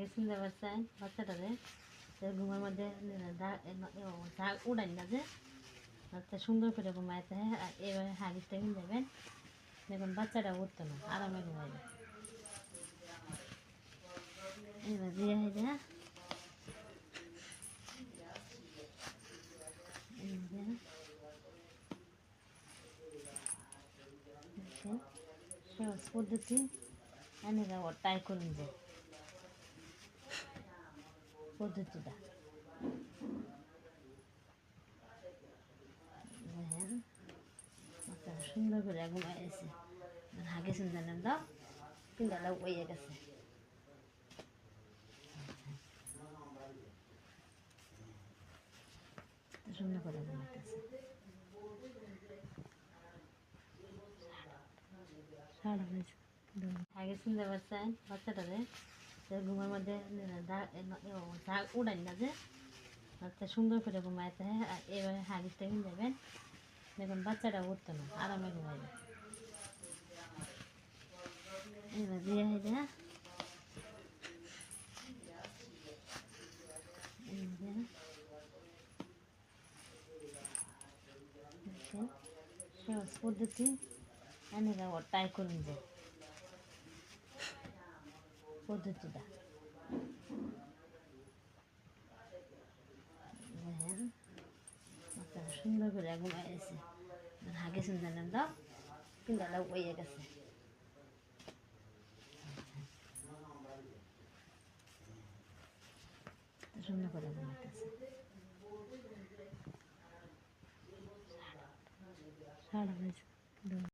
আগে চিনতে পারছেন বাচ্চাটারে ঘুমের মধ্যে উড়াই না যে বাচ্চা সুন্দর করে ঘুমাইতে হয়। আর এভাবে হাগিসটা কিনে যাবেন, দেখুন বাচ্চাটা উঠতো না, আরামে ঘুমাইবে। এবার দিয়ে হয়ে সহজ পদ্ধতি এনেরা ট্রাই করুন যে পদ্ধতিটা দেখেন বাচ্চারা সুন্দর করে ঘুমাইছে। হাগে শুনছেন দাও পিন্ডাটা বইয়ে গেছে। সুন্দর করে ঘুমাইতেছে। আগে শুনতে পারছেন বাচ্চাটারে ঘুমের মধ্যে উড়াই না যে বাচ্চা সুন্দর করে ঘুমাইতে হয়। আর এভাবে হাগিসটা কিনে যাবেন, দেখুন বাচ্চাটা উঠতো না, আরামে ঘুমাইবে। এবার দিয়ে সহজ পদ্ধতি এনেরা ট্রাই করুন যে পদ্ধতিটা দেখেন বাচ্চারা সুন্দর করে ঘুমাইছে। হাগে শুনছেন দাও পিন্ডাটা বইয়ে গেছে। সুন্দর করে ঘুমাইতেছে।